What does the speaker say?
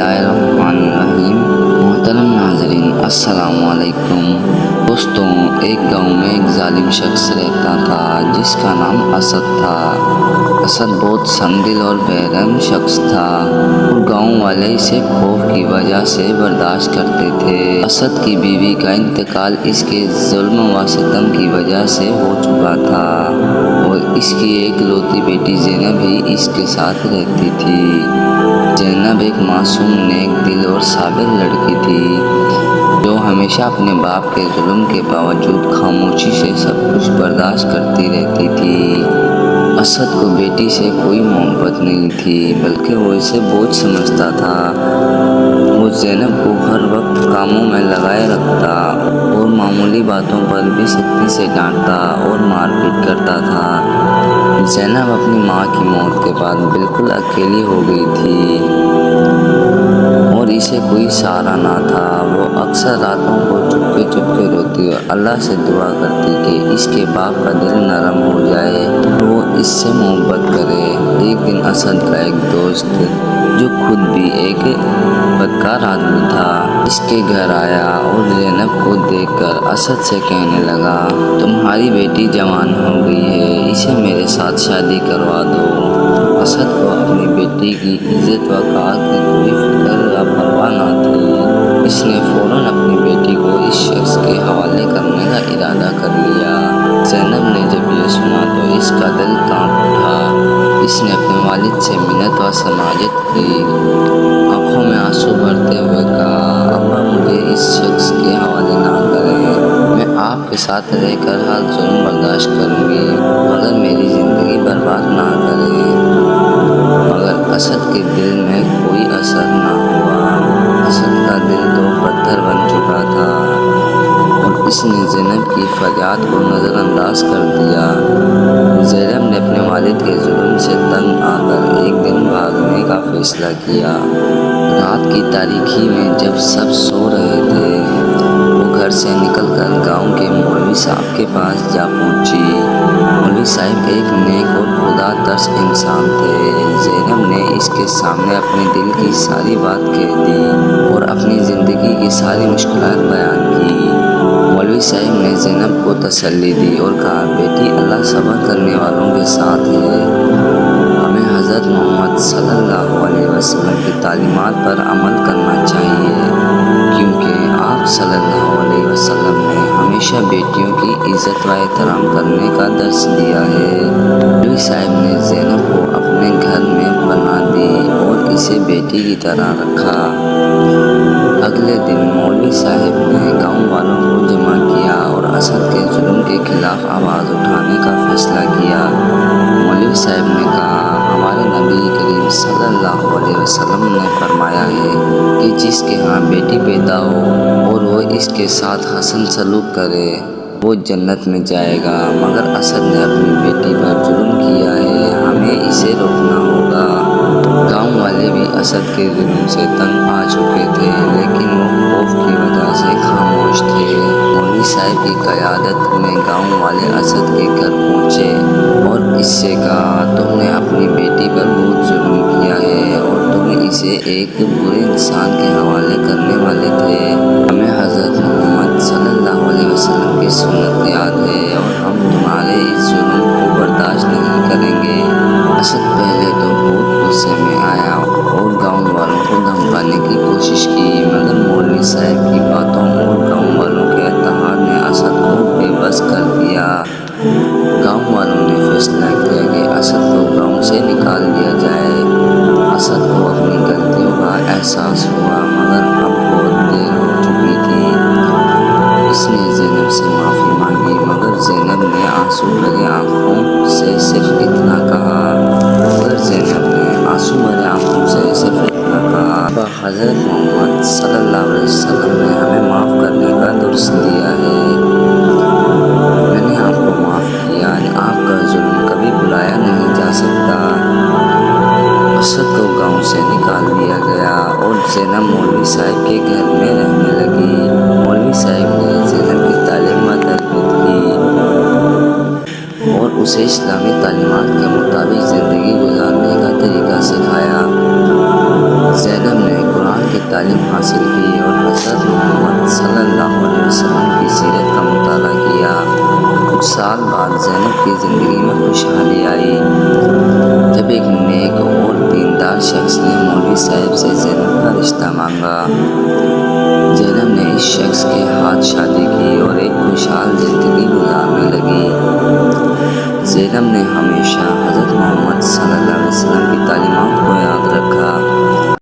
बिस्मिल्लाहिर्रहमानिर्रहीम। मोहतरम नाज़रीन, अस्सलाम वालेकुम। दोस्तों, एक गांव में एक जालिम शख्स रहता था जिसका नाम असद था। असद बहुत संदिल और बेरहम शख्स था और गांव वाले इसे खौफ की वजह से बर्दाश्त करते थे। असद की बीवी का इंतकाल इसके जुल्म व सितम की वजह से हो चुका था और इसकी एक लौती बेटी ज़ैनब भी इसके साथ रहती थी। ज़ैनब एक मासूम, नेक दिल और साबिर लड़की थी जो हमेशा अपने बाप के जुल्म के बावजूद खामोशी से सब कुछ बर्दाश्त करती रहती थी। असद को बेटी से कोई मोहब्बत नहीं थी, बल्कि वो इसे बोझ समझता था। वो ज़ैनब को हर वक्त कामों में लगाए रखता और मामूली बातों पर भी सख्ती से डांटता और मारपीट करता था। ज़ैनब अपनी माँ की मौत के बाद बिल्कुल अकेली हो गई थी और इसे कोई सहारा ना था। वो अक्सर रातों को चुपके चुपके रोती और अल्लाह से दुआ करती कि इसके बाप का दिल नरम हो जाए, वो इससे मोहब्बत करे। एक दिन असद का एक दोस्त, जो खुद भी एक बदकार आदमी था, इसके घर आया और ज़ैनब को देखकर असद से कहने लगा, तुम्हारी बेटी जवान हो गई है, इसे मेरे साथ शादी करवा दो। असद को अपनी बेटी की इज्जत व कार की कोई फिक्र या परवाह न थी। इसने फौरन अपनी बेटी को इस शख्स के हवाले करने का इरादा कर लिया। ज़ैनब ने जब ये सुना तो इसका दिल कांप उठा। इसने अपने वालिद से मिन्नत व समाजत की, आंखों में आंसू भरते हुए कहा, अब्बा मुझे इस शख्स के हवाले ना करें, मैं आपके साथ रहकर हर जुल्म बर्दाश्त करूँगी, मगर मेरी ज़िंदगी बर्बाद ना करें। मगर असद के दिल में कोई असर ना हुआ। असद का दिल तो पत्थर बन चुका था और इसने ज़ैनब की फरियाद को नज़रअंदाज कर दिया। ज़ैनब ने अपने वालिद के जुल्म से तंग आकर एक दिन भागने का फैसला किया। रात की तारीकी में जब सब सो रहे थे, वो घर से निकलकर गांव के मौलवी साहब के पास जा पहुंची। मौलवी साहब एक नेक और खुदा तरस इंसान थे। ज़ैनब ने इसके सामने अपने दिल की सारी बात कह दी और अपनी ज़िंदगी की सारी मुश्किलात बयान की। मौलवी साहब ने ज़ैनब को तसल्ली दी और कहा, बेटी, अल्लाह सब्र करने वालों के साथ है। हमें हज़रत मोहम्मद सल्लल्लाहु अलैहि वसल्लम की तालीमात पर अमल करना चाहिए, क्योंकि आप सल्लल्लाहु अलैहि वसल्लम ने हमेशा बेटियों की इज़्ज़त व एहतराम करने का दर्स दिया है। मौलवी साहब ने ज़ैनब को अपने घर में बना दी और इसे बेटी की तरह रखा। अगले दिन मौलवी साहब ने गांव वालों को जमा किया और असद के जुल्म के खिलाफ आवाज़ उठाने का फैसला किया। मौलवी साहब ने कहा, हमारे नबी करीम सल्लल्लाहु अलैहि वसल्लम ने फरमाया है कि जिसके यहाँ बेटी पैदा हो और वो इसके साथ हसन सलूक करे, वो जन्नत में जाएगा। मगर असद ने अपनी बेटी पर जुल्म किया है, हमें इसे रोकना होगा। गांव वाले भी असद के जुल्म से तंग आ चुके थे, लेकिन वो खौफ की वजह से खामोश थे। मौलवी साहब की क़यादत में गांव वाले असद के घर पहुँचे और इससे कहा, तुमने अपनी बेटी पर बहुत जुल्म किया है और तुम इसे एक बुरे इंसान के हवाले करने वाले थे। हमें हज़रत मोहम्मद सल्लल्लाहु अलैहि वसल्लम की सुन्नत याद है और हम तुम्हारे इस जुल्म को बर्दाश्त नहीं करेंगे। असद पहले तो बहुत गुस्से में आया और गांव वालों को धमकाने की कोशिश की, मगर मौलवी साहब की बातों और गांव वालों के इत्तेहाद ने असद को बेबस कर दिया। गांव वालों ने फैसला किया कि असद को गांव से निकाल दिया जाए। असद को अपनी गलतियों का एहसास हुआ, मगर अब बहुत देर हो चुकी थी। इसने ज़ैनब से माफ़ी मांगी, मगर ज़ैनब ने आंसू भरे आँखों से सिर्फ इतना कहा, हज़रत मोहम्मद सल्लल्लाहु अलैहि वसल्लम ने हमें माफ़ करने का दुर्स दिया है। मैंने आपको माफ़ किया, आपका जुल्म कभी भुलाया नहीं जा सकता। असद को गांव से निकाल दिया गया और ज़ैनब मौलवी साहब के घर में रहने लगी। मौलवी साहब ने ज़ैनब की तालीम व तरबियत की और उसे इस्लामी तालीमात के मुताबिक ज़िंदगी गुजारने का तरीका सिखाया। ज़ैनब ने कुरान علم حاصل کی اور حضرت محمد صلی اللہ علیہ وسلم کی سیرت کا مطالعہ کیا۔ کچھ سال بعد زینب کی زندگی میں خوشحالی آئی جب ایک نیک اور دیندار شخص نے مولوی صاحب سے زینب کا رشتہ مانگا۔ زینب نے اس شخص کے ہاتھ شادی کی